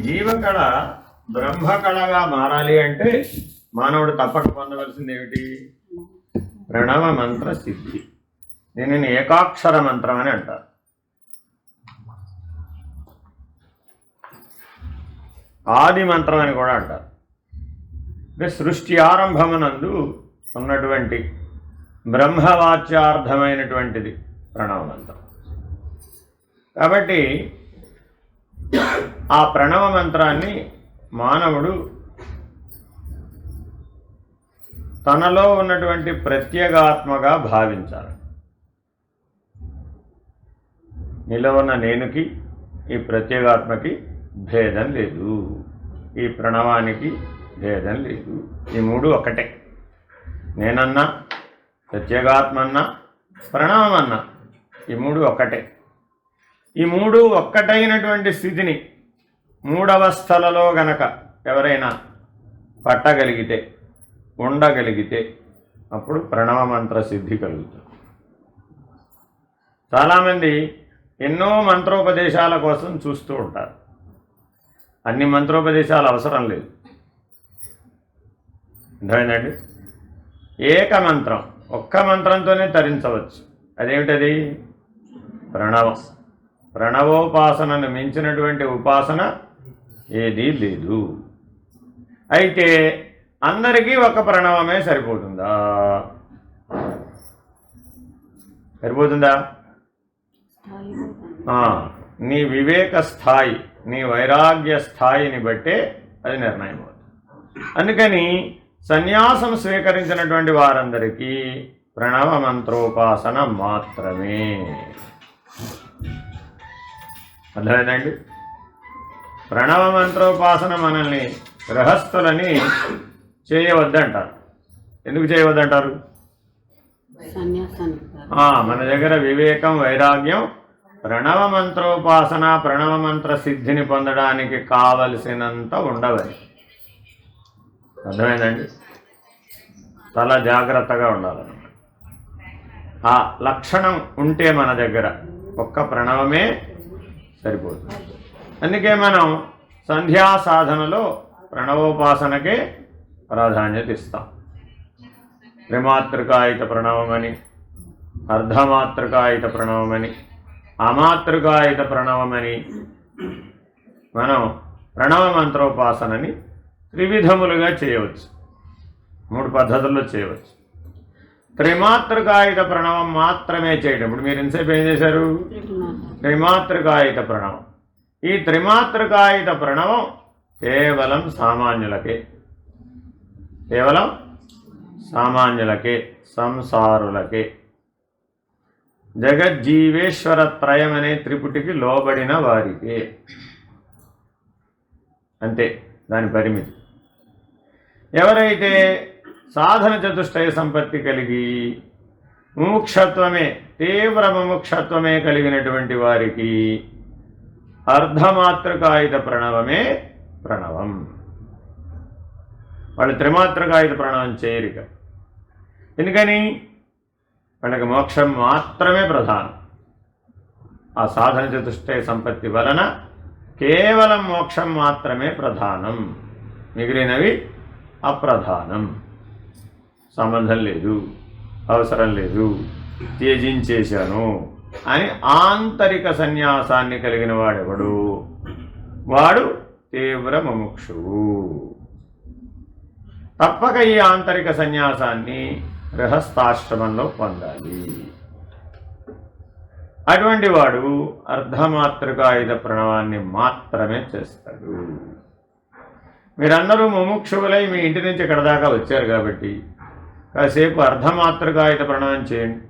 జీవకళ బ్రహ్మకళగా మారాలి అంటే మానవుడు తప్పక పొందవలసింది ఏమిటి? ప్రణవ మంత్ర సిద్ధి. దీనిని ఏకాక్షర మంత్రం అని అంటారు. ఆది మంత్రం అని కూడా అంటారు. అంటే సృష్టి ఆరంభమునందు ఉన్నటువంటి బ్రహ్మవాచ్యార్థమైనటువంటిది ప్రణవ మంత్రం. కాబట్టి ఆ ప్రణవ మంత్రాన్ని మానవుడు తనలో ఉన్నటువంటి ప్రత్యేగాత్మగా భావించాలి. నీలో ఉన్న నేనుకి ఈ ప్రత్యేగాత్మకి భేదం లేదు, ఈ ప్రణవానికి భేదం లేదు. ఈ మూడు ఒకటే. నేనన్నా, ప్రత్యేగాత్మన్నా, ప్రణవమన్నా ఈ మూడు ఒక్కటే. ఈ మూడు ఒక్కటైనటువంటి స్థితిని మూడవస్థలలో గనక ఎవరైనా పట్టగలిగితే, ఉండగలిగితే అప్పుడు ప్రణవ మంత్ర సిద్ధి కలుగుతుంది. చాలామంది ఎన్నో మంత్రోపదేశాల కోసం చూస్తూ ఉంటారు. అన్ని మంత్రోపదేశాలు అవసరం లేదు. అర్థమైందండి? ఏక మంత్రం, ఒక్క మంత్రంతోనే తరించవచ్చు. అదేమిటది? ప్రణవం. ప్రణవోపాసనను మించినటువంటి ఉపాసన ఏదీ లేదు. అయితే అందరికీ ఒక ప్రణవమే సరిపోతుందా? సరిపోతుందా? నీ వివేక స్థాయి, నీ వైరాగ్య స్థాయిని బట్టే అది నిర్ణయం అవుతుంది. అందుకని సన్యాసం స్వీకరించినటువంటి వారందరికీ ప్రణవ మంత్రోపాసన మాత్రమే. అర్థమైందండి? ప్రణవ మంత్రోపాసన మనల్ని గృహస్థులని చేయవద్దంటారు. ఎందుకు చేయవద్దంటారు? మన దగ్గర వివేకం, వైరాగ్యం ప్రణవ మంత్రోపాసన, ప్రణవ మంత్ర సిద్ధిని పొందడానికి కావలసినంత ఉండవని. అర్థమైందండి? చాలా జాగ్రత్తగా ఉండాలన్నమాట. ఆ లక్షణం ఉంటే మన దగ్గర ఒక్క ప్రణవమే సరిపోతుంది. అందుకే మనం సంధ్యా సాధనలో ప్రణవోపాసనకే ప్రాధాన్యత ఇస్తాం. త్రిమాత్రికాయుత ప్రణవమని, అర్ధమాత్రికాయుత ప్రణవమని, అమాత్రికాయుత ప్రణవమని మనం ప్రణవ మంత్రోపాసనని త్రివిధములుగా చేయవచ్చు. 3 పద్ధతుల్లో చేయవచ్చు. త్రిమాత్రికాయుత ప్రణవం మాత్రమే చేయడం. ఇప్పుడు మీరు ఎంతసేపు ఏం చేశారు? త్రిమాత్రికాయుత ప్రణవం. ఈ త్రిమాత్రికాయుత ప్రణవం కేవలం సామాన్యులకే, కేవలం సామాన్యులకే, సంసారులకే, జగజ్జీవేశ్వర త్రయం అనే త్రిపుటికి లోబడిన వారికే. అంతే దాని పరిమితి. ఎవరైతే సాధన చతుష్టయ సంపత్తి కలిగి ముముక్షత్వమే, తీవ్ర ముముక్షత్వమే కలిగినటువంటి వారికి అర్ధమాత్రికాయుత ప్రణవమే ప్రణవం. వాళ్ళు త్రిమాత్రికాయుత ప్రణవం చేయరిక. ఎందుకని? వాళ్ళకి మోక్షం మాత్రమే ప్రధానం. ఆ సాధన చతుష్టయ సంపత్తి వలన కేవలం మోక్షం మాత్రమే ప్రధానం, మిగిలినవి అప్రధానం. సంబంధం లేదు, అవసరం లేదు, త్యజించేశాను అని ఆంతరిక సన్యాసాన్ని కలిగిన వాడెవడు? వాడు తీవ్ర ముముక్షువు. తప్పక ఈ ఆంతరిక సన్యాసాన్ని గృహస్థాశ్రమంలో పొందాలి. అటువంటి వాడు అర్ధమాత్రికాయుత ప్రణవాన్ని మాత్రమే చేస్తాడు. మీరందరూ ముముక్షువులై మీ ఇంటి నుంచి ఇక్కడ దాకా వచ్చారు కాబట్టి కాసేపు అర్ధమాత్రికాయుత ప్రణవం చేయండి.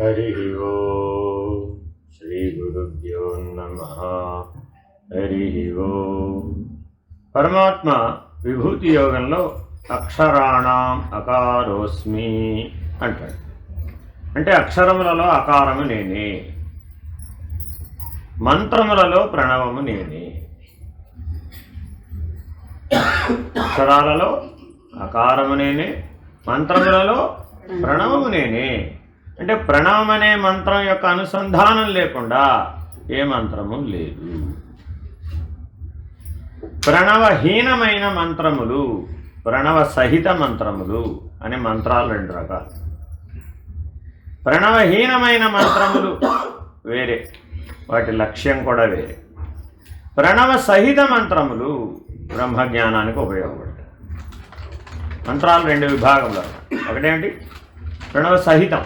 हरि ओम श्री गुरुभ्यो नमः हरि ओम పరమాత్మ విభూతి యోగంలో అక్షరాణం అకారోస్మి అంటాడు. అంటే అక్షరములలో అకారము నేనే, మంత్రములలో ప్రణవము నేనే. అక్షరాలలో అకారము నేనే, మంత్రములలో ప్రణవము నేనే. అంటే ప్రణవం అనే మంత్రం యొక్క అనుసంధానం లేకుండా ఏ మంత్రము లేదు. ప్రణవహీనమైన మంత్రములు, ప్రణవ సహిత మంత్రములు అనే మంత్రాలు రెండు రకాలు. ప్రణవహీనమైన మంత్రములు వేరే, వాటి లక్ష్యం కూడా వేరే. ప్రణవ సహిత మంత్రములు బ్రహ్మజ్ఞానానికి ఉపయోగపడతాయి. మంత్రాలు 2 విభాగంలో. ఒకటేమిటి ప్రణవ సహితం,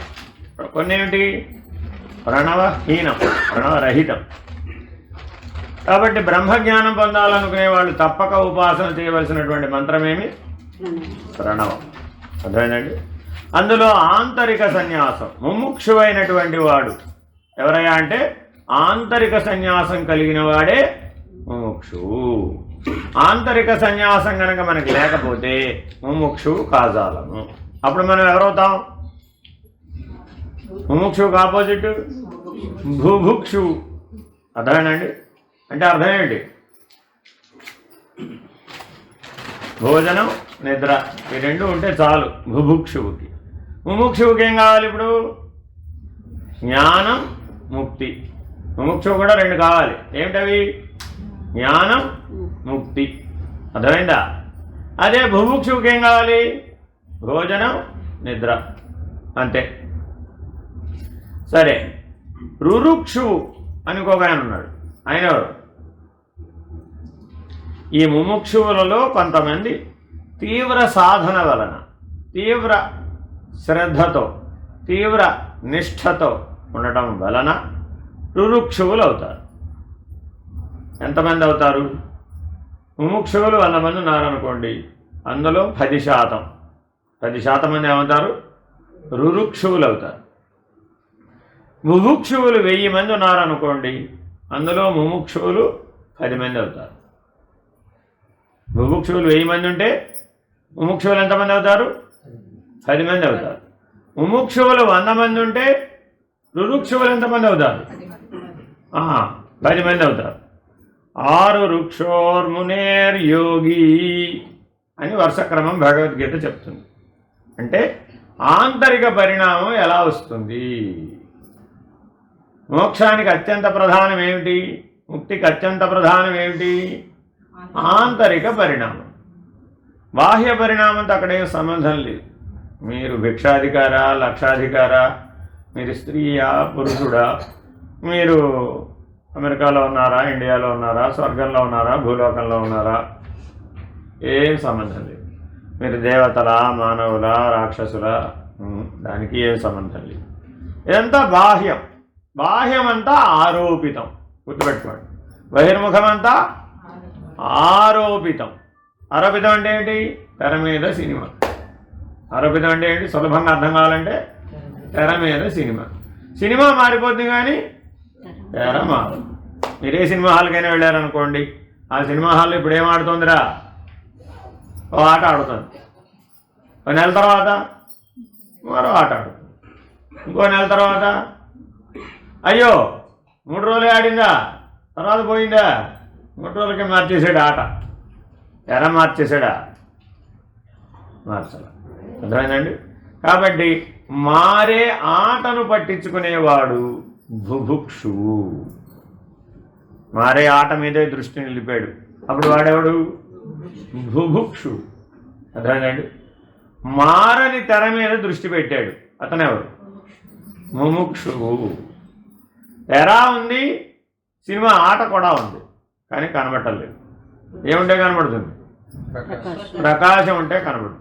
కొన్ని ఏమిటి ప్రణవహీనం, ప్రణవరహితం. కాబట్టి బ్రహ్మజ్ఞానం పొందాలనుకునే వాళ్ళు తప్పక ఉపాసన చేయవలసినటువంటి మంత్రమేమి ప్రణవం. అర్థమైందండి. అందులో ఆంతరిక సన్యాసం, ముముక్షువైనటువంటి వాడు ఎవరయ్యా అంటే ఆంతరిక సన్యాసం కలిగిన వాడే ముముక్షువు. ఆంతరిక సన్యాసం కనుక మనకి లేకపోతే ముముక్షువు కాజాలము. అప్పుడు మనం ఎవరవుతాం? ముముక్షువుకు ఆపోజిట్ భుభుక్షువు. అర్థమేనండి. అంటే అర్థం ఏంటి? భోజనం నిద్ర ఈ 2 ఉంటే చాలు భుభుక్షువుకి. ముముక్షువుకి ఏం కావాలి? ఇప్పుడు జ్ఞానం ముక్తి. ముముక్షువు కూడా 2 కావాలి. ఏమిటవి? జ్ఞానం ముక్తి. అర్థమైందా? అదే భుభుక్షువుకి ఏం కావాలి? భోజనం నిద్ర, అంతే. సరే, రురుక్షువు అని ఇంకొక ఆయన ఉన్నాడు. ఆయన ఎవరు? ఈ ముముక్షువులలో కొంతమంది తీవ్ర సాధన వలన, తీవ్ర శ్రద్ధతో, తీవ్ర నిష్ఠతో ఉండటం వలన రురుక్షువులు అవుతారు. ఎంతమంది అవుతారు? ముముక్షువులు 100 మంది ఉన్నారనుకోండి, అందులో 10% మంది ఏమవుతారు? రురుక్షువులు అవుతారు. ముముక్షువులు 1000 మంది ఉన్నారనుకోండి, అందులో ముముక్షువులు 10 మంది అవుతారు. ముముక్షువులు 1000 మంది ఉంటే ముముక్షువులు ఎంతమంది అవుతారు? 10 మంది అవుతారు. ముముక్షువులు 100 మంది ఉంటే రురుక్షువులు ఎంతమంది అవుతారు? 10 మంది అవుతారు. 6 వృక్షోర్మునేర్ యోగి అని వర్షక్రమం భగవద్గీత చెప్తుంది. అంటే ఆంతరిక పరిణామం ఎలా వస్తుంది? మోక్షానికి అత్యంత ప్రధానం ఏమిటి? ముక్తికి అత్యంత ప్రధానం ఏమిటి? ఆంతరిక పరిణామం. బాహ్య పరిణామంతో అక్కడేం సంబంధం లేదు. మీరు భిక్షాధికారా, లక్షాధికారా, మీరు స్త్రీయా, పురుషుడా, మీరు అమెరికాలో ఉన్నారా, ఇండియాలో ఉన్నారా, స్వర్గంలో ఉన్నారా, భూలోకంలో ఉన్నారా, ఏం సంబంధం లేదు. మీరు దేవతలా, మానవులా, రాక్షసులా, దానికి ఏం సంబంధం లేదు. ఇదంతా బాహ్యం. బాహ్యమంతా ఆరోపితం. గుర్తుపెట్టుకోండి. బహిర్ముఖమంతా ఆరోపితం. ఆరోపితం అంటే ఏంటి? తెర మీద సినిమా. ఆరోపితం అంటే ఏంటి? సులభంగా అర్థం కావాలంటే తెర మీద సినిమా. సినిమా మారిపోద్ది కానీ తెర మారు. మీరే సినిమా హాల్కైనా వెళ్ళారనుకోండి, ఆ సినిమా హాల్లో ఇప్పుడు ఏం ఆడుతుందిరా? ఓ ఆట ఆడుతుంది. 1 నెల తర్వాత మరో ఆట ఆడుతుంది. ఇంకో నెల తర్వాత అయ్యో 3 రోజులే ఆడిందా, తర్వాత పోయిందా, 3 రోజులకే మార్చేసాడు ఆట. తెర మార్చేసాడా? మార్చాల. అర్థమైందండి. కాబట్టి మారే ఆటను పట్టించుకునేవాడు బుభుక్షువు. మారే ఆట మీదే దృష్టి నిలిపాడు, అప్పుడు వాడేవాడు? బుభుక్షువు. అర్థమైందండి. మారని తెర మీద దృష్టి పెట్టాడు, అతనెవరు? ముముక్షువు. తెర ఉంది, సినిమా ఆట కూడా ఉంది, కానీ కనబట్టలేదు. ఏముంటే కనబడుతుంది? ప్రకాశం ఉంటే కనబడుతుంది.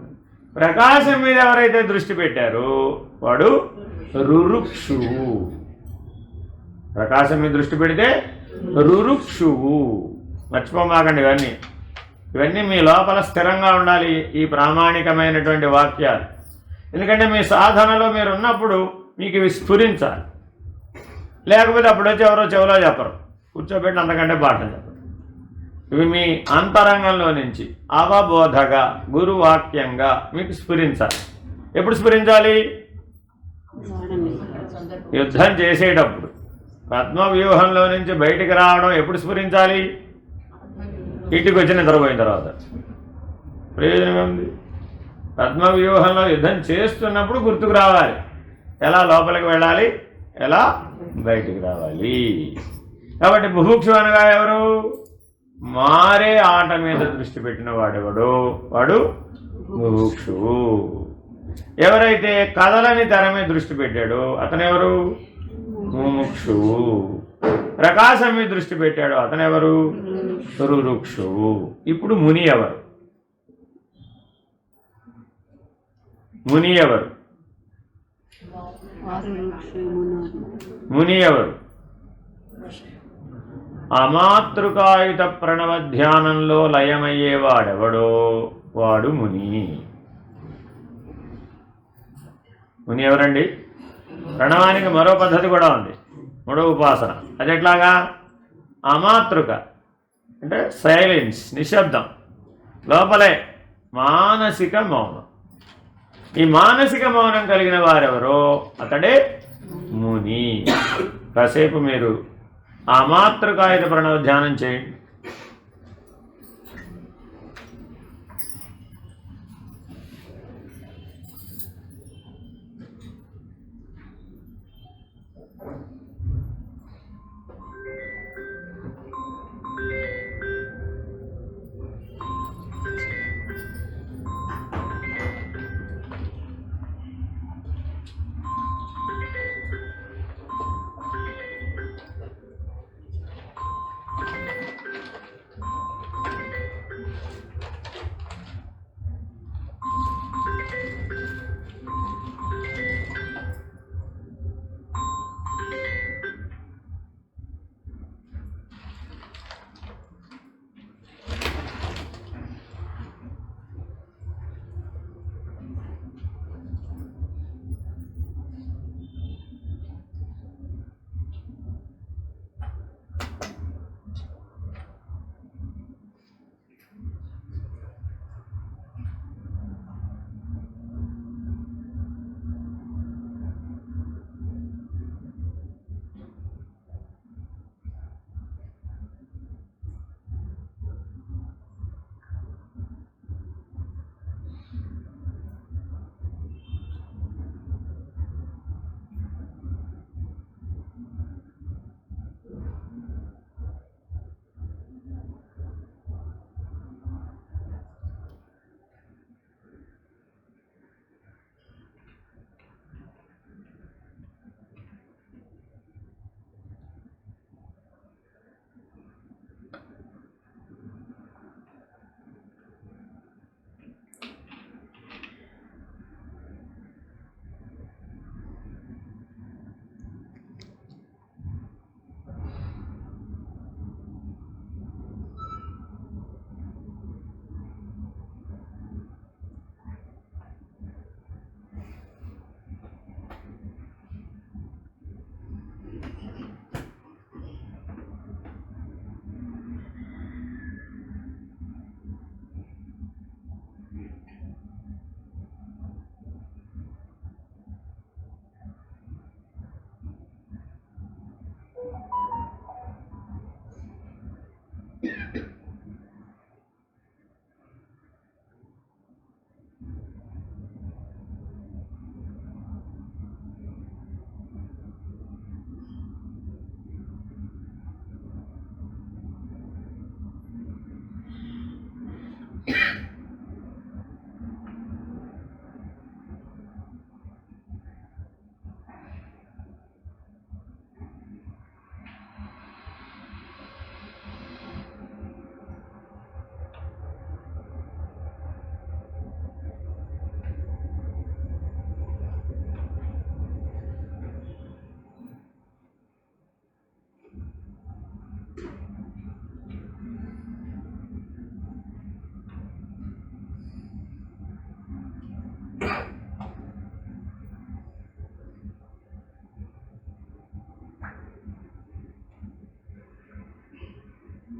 ప్రకాశం మీద ఎవరైతే దృష్టి పెట్టారో వాడు రురుక్షువు. ప్రకాశం మీద దృష్టి పెడితే రురుక్షువు. మర్చిపోమాకండి. ఇవన్నీ మీ లోపల స్థిరంగా ఉండాలి, ఈ ప్రామాణికమైనటువంటి వాక్యాలు. ఎందుకంటే మీ సాధనలో మీరు ఉన్నప్పుడు మీకు ఇవి స్ఫురించాలి. లేకపోతే అప్పుడు వచ్చి ఎవరో చెవులో చెప్పరు, కూర్చోబెట్టి అంతకంటే పాఠం చెప్పరు. ఇవి మీ అంతరంగంలో నుంచి అవబోధగా, గురువాక్యంగా మీకు స్ఫురించాలి. ఎప్పుడు స్ఫురించాలి? యుద్ధం చేసేటప్పుడు. పద్మవ్యూహంలో నుంచి బయటికి రావడం ఎప్పుడు స్ఫురించాలి? ఇంటికి వచ్చి నిద్రపోయిన తర్వాత. ప్రయోజనం ఏముంది? పద్మవ్యూహంలో యుద్ధం చేస్తున్నప్పుడు గుర్తుకు రావాలి. ఎలా లోపలికి వెళ్ళాలి, ఎలా బయటికి రావాలి. కాబట్టి బుభుక్షు అనగా ఎవరు? మారే ఆట మీద దృష్టి పెట్టిన వాడెవడు? వాడు బుభుక్షువు. ఎవరైతే కదలని తెర మీద దృష్టి పెట్టాడో అతనెవరు? ముముక్షువు. ప్రకాశం మీద దృష్టి పెట్టాడో అతనెవరు? రురుక్షువు. ఇప్పుడు ముని ఎవరు? ముని ఎవరు? ముని ఎవరు? అమాతృకాయుత ప్రణవ ధ్యానంలో లయమయ్యేవాడెవడో వాడు ముని. ముని ఎవరండి? ప్రణవానికి మరో పద్ధతి కూడా ఉంది, మూడో ఉపాసన. అది ఎట్లాగా? అమాతృక అంటే సైలెన్స్, నిశ్శబ్దం, లోపలే మానసిక మౌనం. ఈ మానసిక మౌనం కలిగిన వారెవరో అతడే ముని. కాసేపు మీరు అమాతృకాయుత ప్రణవ ధ్యానం చేయండి.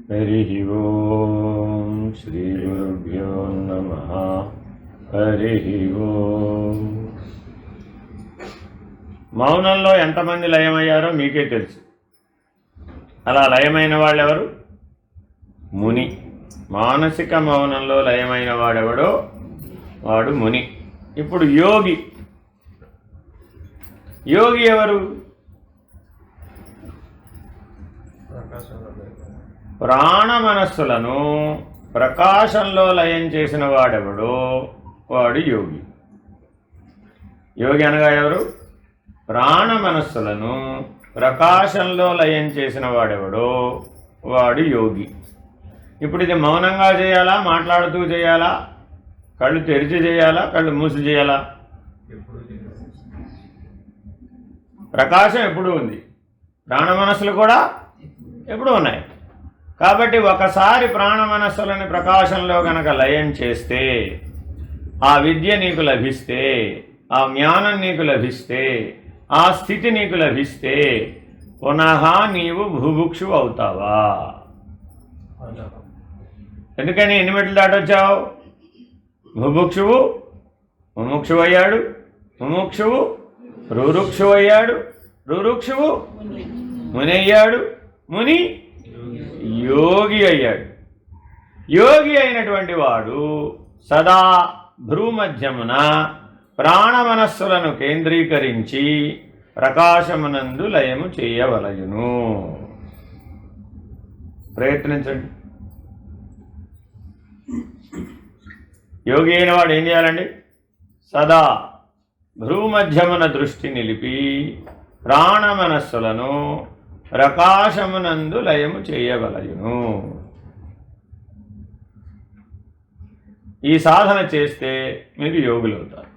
హరి ఓం శ్రీ గురుభ్యో నమః. హరి ఓం. మౌనంలో ఎంతమంది లయమయ్యారో మీకే తెలుసు. అలా లయమైన వాళ్ళెవరు? ముని. మానసిక మౌనంలో లయమైన వాడెవడో వాడు ముని. ఇప్పుడు యోగి. యోగి ఎవరు? ప్రాణ మనస్సులను ప్రకాశంలో లయం చేసిన వాడెవడో వాడు యోగి. యోగి అనగా ఎవరు? ప్రాణ మనస్సులను ప్రకాశంలో లయం చేసిన వాడెవడో వాడు యోగి. ఇప్పుడు ఇది మౌనంగా చేయాలా, మాట్లాడుతూ చేయాలా, కళ్ళు తెరిచి చేయాలా, కళ్ళు మూసి చేయాలా? ప్రకాశం ఎప్పుడూ ఉంది, ప్రాణ మనస్సులు కూడా ఎప్పుడూ ఉన్నాయి. కాబట్టి ఒకసారి ప్రాణ మనస్సులని ప్రకాశంలో గనక లయం చేస్తే, ఆ విద్య నీకు లభిస్తే, ఆ జ్ఞానం నీకు లభిస్తే, ఆ స్థితి నీకు లభిస్తే పునః నీవు భుభుక్షు అవుతావా? ఎందుకని ఎన్ని మెట్లు దాటొచ్చావు? భుభుక్షువు ముముక్షువు అయ్యాడు, ముముక్షువు రురుక్షువు అయ్యాడు, రురుక్షువు ముని అయ్యాడు, ముని యోగి అయ్యాడు. యోగి అయినటువంటి వాడు సదా భ్రూమధ్యమున ప్రాణమనస్సులను కేంద్రీకరించి ప్రకాశమునందు లయము చేయవలయును. ప్రయత్నించండి. యోగి అయిన వాడు ఏం చేయాలండి? సదా భ్రూమధ్యమున దృష్టి నిలిపి ప్రాణమనస్సులను ప్రకాశమునందు లయము చేయవలయును. ఈ సాధన చేస్తే మీరు యోగులవుతారు.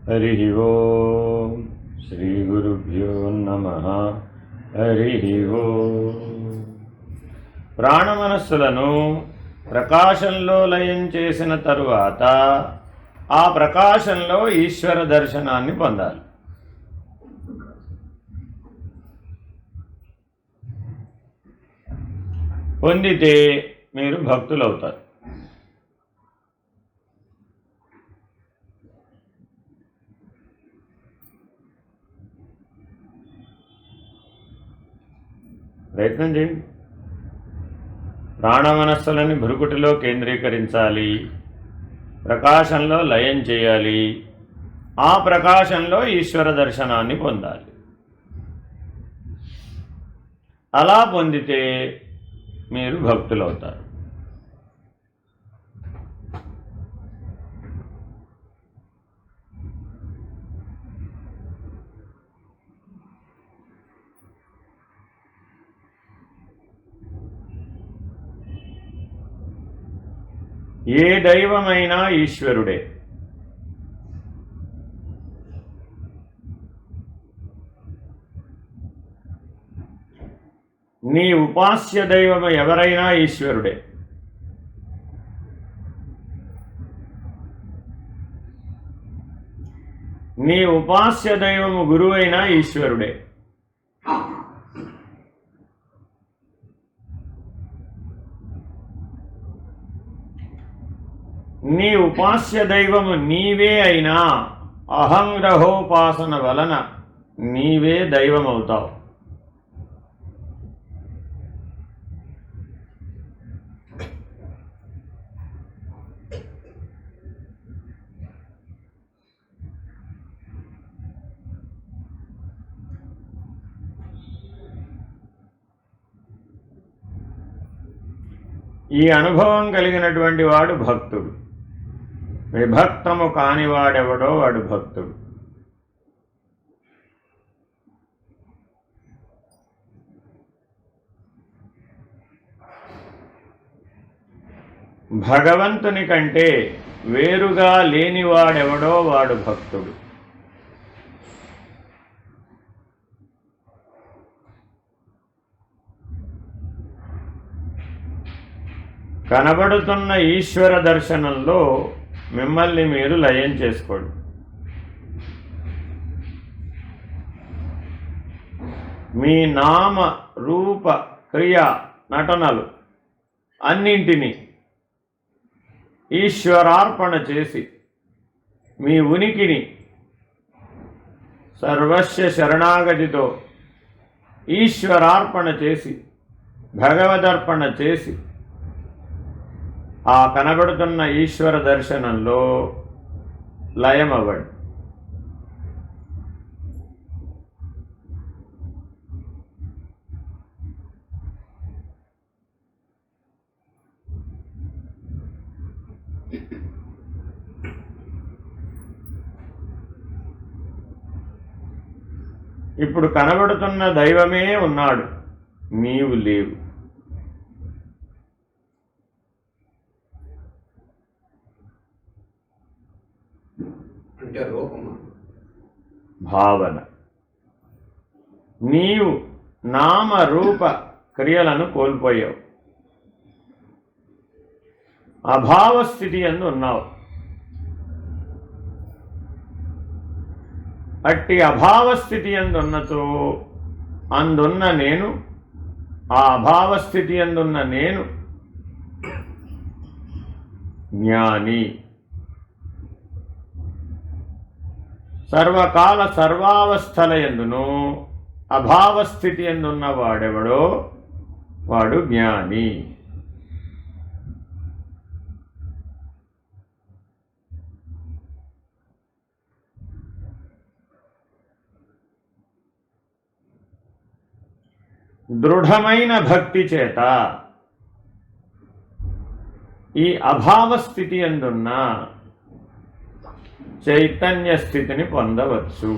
హరి ఓం శ్రీ గురుభ్యో నమః. హరి ఓం. ప్రాణమనస్సులను ప్రకాశంలో లయం చేసిన తరువాత ఆ ప్రకాశంలో ఈశ్వర దర్శనాన్ని పొందాలి. పొందితే మీరు భక్తులవుతారు. ప్రయత్నం చేయండి. ప్రాణమనస్సులని భృకుటిలో కేంద్రీకరించాలి, ప్రకాశంలో లయం చేయాలి, ఆ ప్రకాశంలో ఈశ్వర దర్శనాన్ని పొందాలి. అలా పొందితే మీరు భక్తులవుతారు. ఏ దైవమైనా ఈశ్వరుడే. నీ ఉపాస్య దైవము ఎవరైనా ఈశ్వరుడే. నీ ఉపాస్య దైవము గురువైనా ఈశ్వరుడే. నీ ఉపాస్య దైవము నీవే అయినా అహంగ్రహోపాసన వలన నీవే దైవమవుతావు. ఈ అనుభవం కలిగినటువంటి వాడు భక్తుడు. విభక్తము కానివాడెవడో వాడు భక్తుడు. భగవంతుని కంటే వేరుగా లేనివాడెవడో వాడు భక్తుడు. కనబడుతున్న ఈశ్వర దర్శనంలో మిమ్మల్ని మీరు లయం చేసుకోండి. మీ నామ రూప క్రియ నటనలు అన్నింటినీ ఈశ్వరార్పణ చేసి మీ ఉనికిని సర్వస్య శరణాగతితో ఈశ్వరార్పణ చేసి భగవదర్పణ చేసి ఆ కనబడుతున్న ఈశ్వర దర్శనంలో లయమవ్వండి. ఇప్పుడు కనబడుతున్న దైవమే ఉన్నాడు, నీవు లేవు. భావన. నీవు నామ రూప క్రియలను కోల్పోయావు, అభావస్థితి యందు ఉన్నావు. అట్టి అభావస్థితి యందు ఉన్నచో అందున్న నేను, ఆ అభావస్థితి యందున్న నేను జ్ఞాని. సర్వకాల సర్వావస్థల యందును అభావస్థితి యందున్న వాడెవడో వాడు జ్ఞాని. దృఢమైన భక్తి చేత ఈ అభావస్థితి యందున్న చైతన్య స్థితిని పొందవచ్చు.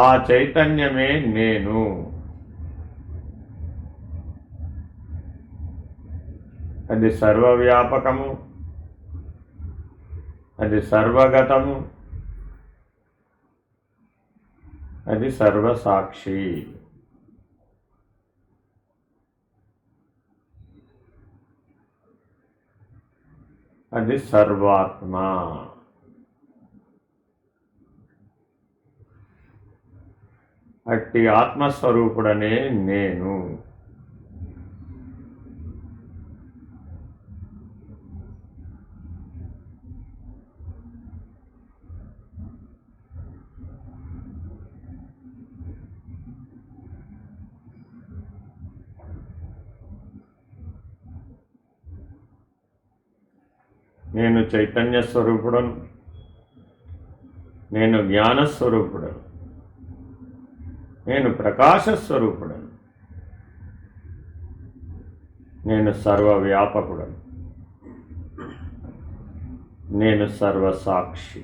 ఆ చైతన్యమే నేను. అది సర్వవ్యాపకము, అది సర్వగతము, అది సర్వసాక్షి. అది సర్వాత్మ. అట్టి ఆత్మస్వరూపుడనే నేను. నేను చైతన్య స్వరూపుడను, నేను జ్ఞానస్వరూపుడను, నేను ప్రకాశస్వరూపుడను, నేను సర్వవ్యాపకుడను, నేను సర్వసాక్షి.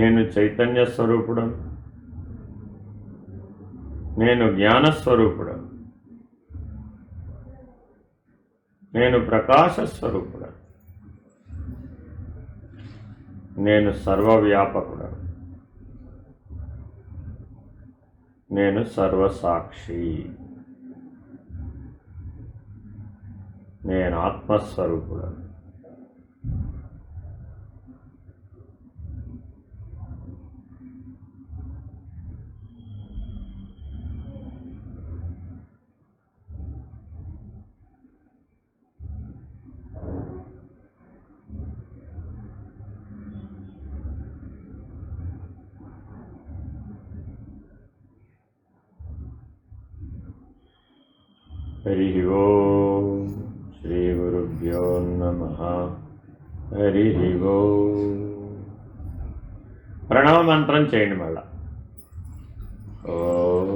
నేను చైతన్య స్వరూపుడను, నేను జ్ఞానస్వరూపుడను, నేను ప్రకాశ స్వరూపుడను, నేను సర్వవ్యాపకుడను, నేను సర్వసాక్షి, నేను ఆత్మస్వరూపుడను. హరి ఓం శ్రీ గురుభ్యో నమః. హరి ఓం. ప్రణవ మంత్రం చేయండి మళ్ళా. ఓం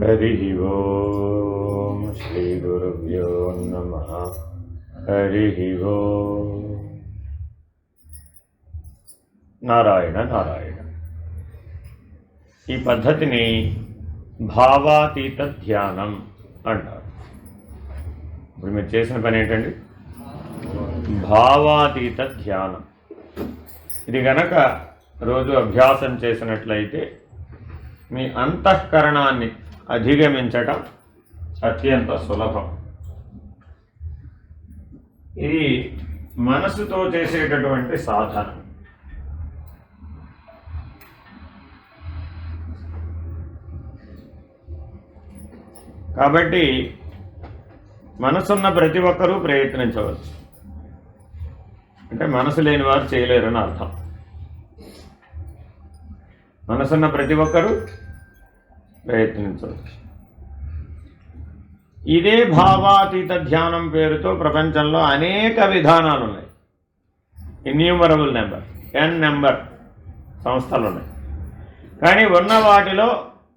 హరి ఓం శ్రీ గురుభ్యో నమః. హరి ఓం. నారాయణ నారాయణ. ఈ పద్ధతిని భావాతీత ధ్యానం అంటారు. ఇప్పుడు మీరు చేసిన పని ఏంటండి? భావాతీత ధ్యానం. ఇది గనక రోజు అభ్యాసం చేసినట్లయితే మీ అంతఃకరణాన్ని అధిగమించటం అత్యంత సులభం. ఇది మనసుతో చేసేటటువంటి సాధన. కాబట్టి మనసున్న ప్రతి ఒక్కరూ ప్రయత్నించవచ్చు. అంటే మనసు లేని వారు చేయలేరని అర్థం. మనసున్న ప్రతి ఒక్కరూ ప్రయత్నించవచ్చు. ఇదే భావాతీత ధ్యానం పేరుతో ప్రపంచంలో అనేక విధానాలు ఉన్నాయి. ఇన్యూమరబుల్ నెంబర్, 10 నెంబర్ సంస్థలు ఉన్నాయి. కానీ ఉన్న వాటిలో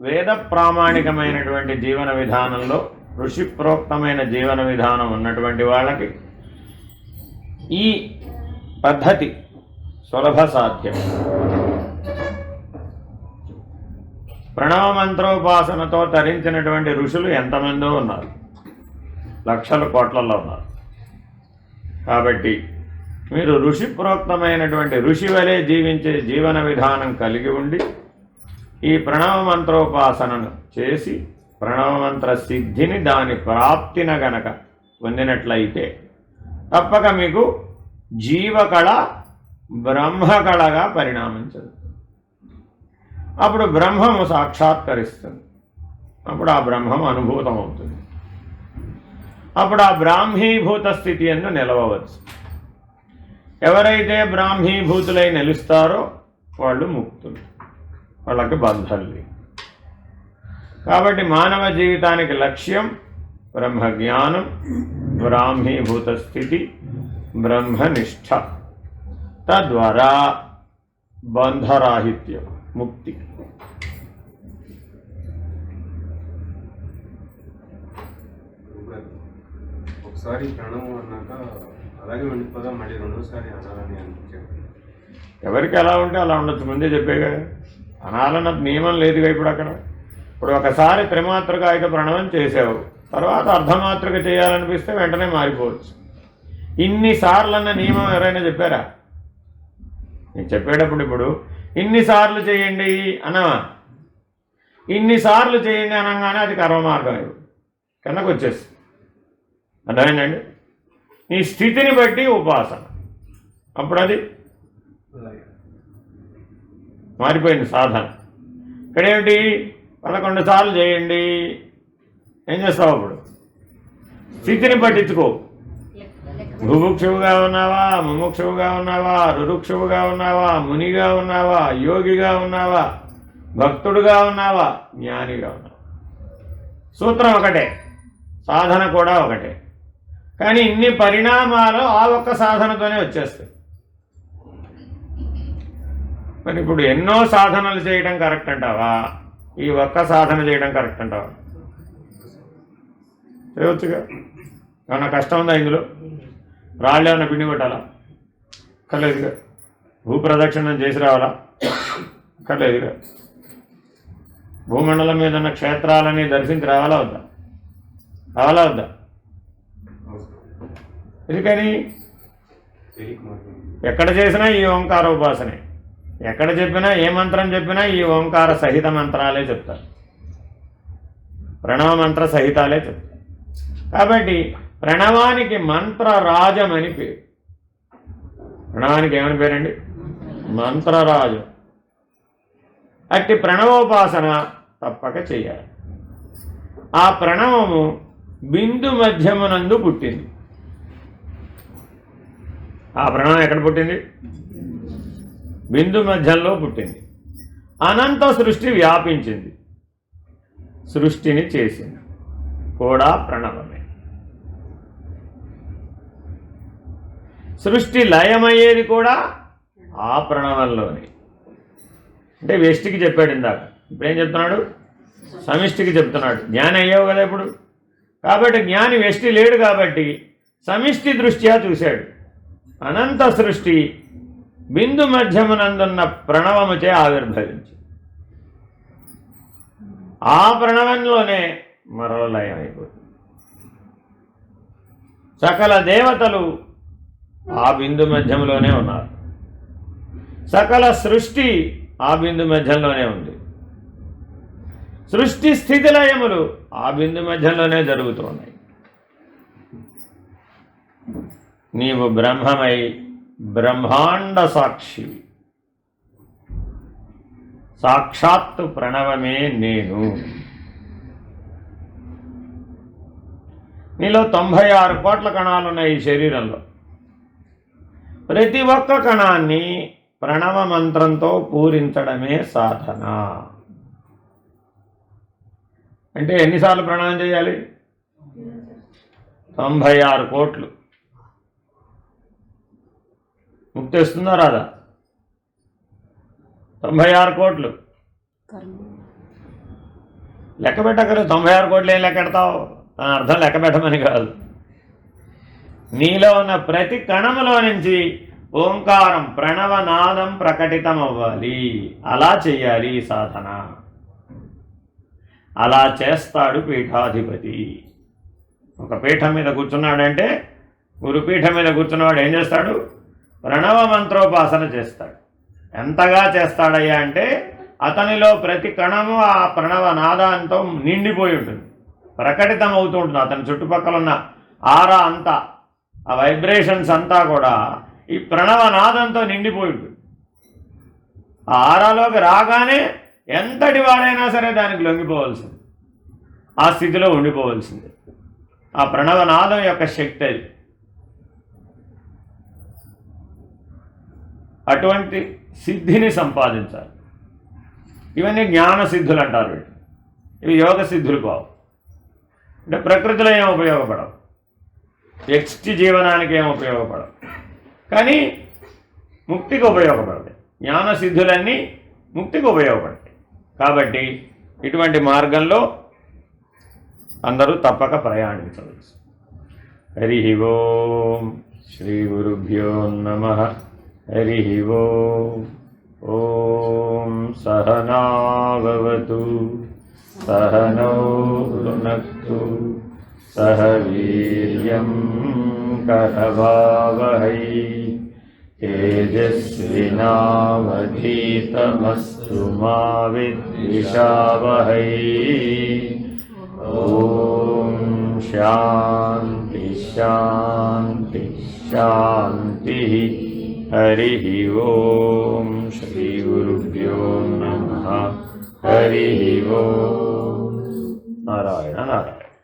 వేద ప్రామాణికమైనటువంటి జీవన విధానంలో, ఋషి ప్రోక్తమైన జీవన విధానం ఉన్నటువంటి వాళ్ళకి ఈ పద్ధతి సులభ సాధ్యం. ప్రణవ మంత్రోపాసనతో తరించినటువంటి ఋషులు ఎంతమందో ఉన్నారు, లక్షల కోట్లలో ఉన్నారు. కాబట్టి మీరు ఋషి ప్రోక్తమైనటువంటి ఋషి వలె జీవించే జీవన విధానం కలిగి ఉండి ఈ ప్రణవ మంత్రోపాసనను చేసి ప్రణవ మంత్ర సిద్ధిని, దాని ప్రాప్తిన గనక పొందినట్లయితే తప్పక మీకు జీవకళ బ్రహ్మకళగా పరిణామించదు. అప్పుడు బ్రహ్మము సాక్షాత్కరిస్తుంది. అప్పుడు ఆ బ్రహ్మం అనుభూతం అవుతుంది. అప్పుడు ఆ బ్రాహ్మీభూత స్థితి యందు నిలవవచ్చు. ఎవరైతే బ్రాహ్మీభూతులై నిలుస్తారో వాళ్ళు ముక్తులు. వాళ్ళకి బంధాలు లేవు. కాబట్టి మానవ జీవితానికి లక్ష్యం బ్రహ్మజ్ఞానం, బ్రాహ్మీభూత స్థితి, బ్రహ్మనిష్ట. తద్వారా బంధరాహిత్యం, ముక్తి. ఒకసారి ప్రణవం అన్నాక అలాగే ఉండిపోదా, మళ్ళీ రెండోసారి అనాలని అనిపించాడు. ఎవరికి ఎలా ఉంటే అలా ఉండొచ్చు, ముందే చెప్పేగా. అనాలన్న నియమం లేదుగా ఇప్పుడు అక్కడ. ఇప్పుడు ఒకసారి త్రిమాత్రక అయితే ప్రణవం చేసావు, తర్వాత అర్ధమాత్రక చేయాలనిపిస్తే వెంటనే మారిపోవచ్చు. ఇన్నిసార్లు అన్న నియమం ఎవరైనా చెప్పారా? నేను చెప్పేటప్పుడు ఇప్పుడు ఇన్నిసార్లు చేయండి అన్నావా? ఇన్నిసార్లు చేయండి అనగానే అది కర్మమార్గం కిందకు వచ్చేసి. అర్థమైందండి? నీ స్థితిని బట్టి ఉపాసన, అప్పుడు అది మారిపోయింది సాధన. ఇక్కడేమిటి? 11 సార్లు చేయండి. ఏం చేస్తావు అప్పుడు? స్థితిని పట్టించుకో. భుభుక్షువుగా ఉన్నావా, ముముక్షువుగా ఉన్నావా, రురుక్షువుగా ఉన్నావా, మునిగా ఉన్నావా, యోగిగా ఉన్నావా, భక్తుడుగా ఉన్నావా, జ్ఞానిగా ఉన్నావా, సూత్రం ఒకటే, సాధన కూడా ఒకటే. కానీ ఇన్ని పరిణామాలు ఆ ఒక్క సాధనతోనే వచ్చేస్తాయి. మరి ఇప్పుడు ఎన్నో సాధనలు చేయడం కరెక్ట్ అంటావా? ఈ ఒక్క సాధన చేయడం కరెక్ట్ అంటావా? చేయవచ్చుగా. ఏమన్నా కష్టం ఉందా ఇందులో? రాళ్ళు ఏమన్నా పిండి కొట్టాలా? కలేదుగా. భూప్రదక్షిణం చేసి రావాలా? కలేదుగా. భూమండలం మీద ఉన్న క్షేత్రాలని దర్శించి రావాలా వద్దా? రావాలా వద్దా? ఎందుకని? ఎక్కడ చేసినా ఈ ఓంకార ఉపాసనే, ఎక్కడ చెప్పినా ఏ మంత్రం చెప్పినా ఈ ఓంకార సహిత మంత్రాలే చెప్తారు, ప్రణవ మంత్ర సహితాలే చెప్తారు. కాబట్టి ప్రణవానికి మంత్రరాజం అని పేరు. ప్రణవానికి ఏమని పేరండి? మంత్రరాజం. అట్టి ప్రణవోపాసన తప్పక చేయాలి. ఆ ప్రణవము బిందు మధ్యమునందు పుట్టింది. ఆ ప్రణవం ఎక్కడ పుట్టింది? బిందు మధ్యంలో పుట్టింది. అనంత సృష్టి వ్యాపించింది, సృష్టిని చేసింది కూడా ప్రణవమే. సృష్టి లయమయ్యేది కూడా ఆ ప్రణవంలోనే. అంటే వ్యష్టికి చెప్పాడు ఇందాక, ఇప్పుడేం చెప్తున్నాడు? సమిష్టికి చెప్తున్నాడు. జ్ఞాని అయ్యావు కదా ఇప్పుడు. కాబట్టి జ్ఞాని వ్యష్టి లేడు కాబట్టి సమిష్టి దృష్ట్యా చూశాడు. అనంత సృష్టి బిందు మధ్యమునందున్న ప్రణవముచే ఆవిర్భవించి ఆ ప్రణవంలోనే మరల లయం అయిపోతుంది. సకల దేవతలు ఆ బిందు మధ్యంలోనే ఉన్నారు, సకల సృష్టి ఆ బిందు మధ్యంలోనే ఉంది. సృష్టి స్థితి లయములు ఆ బిందు మధ్యంలోనే జరుగుతూ ఉన్నాయి. నీవు బ్రహ్మమై బ్రహ్మాండ సాక్షివి. సాక్షాత్తు ప్రణవమే నేను. నీలో 96 కోట్ల కణాలు ఉన్నాయి ఈ శరీరంలో. ప్రతి ఒక్క కణాన్ని ప్రణవ మంత్రంతో పూరించడమే సాధన. అంటే ఎన్నిసార్లు ప్రణవం చేయాలి? 96 కోట్లు. ముక్తి వస్తుందా రాదా? 96 కోట్లు లెక్క పెట్టకరు. 96 కోట్లు ఏం లెక్క పెడతావు? దాని అర్థం లెక్క పెట్టమని కాదు. నీలో ఉన్న ప్రతి కణములో నుంచి ఓంకారం ప్రణవనాదం ప్రకటితం అవ్వాలి. అలా చెయ్యాలి ఈ సాధన. అలా చేస్తాడు పీఠాధిపతి. ఒక పీఠం మీద కూర్చున్నాడంటే, గురుపీఠం మీద కూర్చున్నవాడు ఏం చేస్తాడు? ప్రణవ మంత్రోపాసన చేస్తాడు. ఎంతగా చేస్తాడయ్యా అంటే అతనిలో ప్రతి కణము ఆ ప్రణవ నాదంతో నిండిపోయి ఉంటుంది, ప్రకటితం అవుతూ ఉంటుంది. అతని చుట్టుపక్కల ఉన్న ఆరా అంతా, ఆ వైబ్రేషన్స్ అంతా కూడా ఈ ప్రణవ నాదంతో నిండిపోయి ఉంటుంది. ఆ ఆరాలోకి రాగానే ఎంతటి వాడైనా సరే దానికి లొంగిపోవాల్సింది, ఆ స్థితిలో ఉండిపోవాల్సింది. ఆ ప్రణవనాదం యొక్క శక్తి అది. అటువంటి సిద్ధిని సంపాదించాలి. ఇవన్నీ జ్ఞాన సిద్ధులు అంటారు వీళ్ళు. ఇవి యోగ సిద్ధులు కావు. అంటే ప్రకృతిలో ఏం ఉపయోగపడవు, వ్యక్తి జీవనానికి ఏం ఉపయోగపడవు, కానీ ముక్తికి ఉపయోగపడతాయి. జ్ఞాన సిద్ధులన్నీ ముక్తికి ఉపయోగపడతాయి. కాబట్టి ఇటువంటి మార్గంలో అందరూ తప్పక ప్రయాణించవచ్చు. హరి ఓం శ్రీ గురుభ్యో నమః. హరి ఓం. ఓం సహనావతు సహనౌ భునక్తు సహ వీర్యం కరవావహై తేజస్వినావధీతమస్తు మా విద్విషావహై. ఓం శాంతి శాంతి శాంతి. హరి ఓం శ్రీ గురుభ్యో నమః. హరి ఓం. నారాయణ నారాయణ.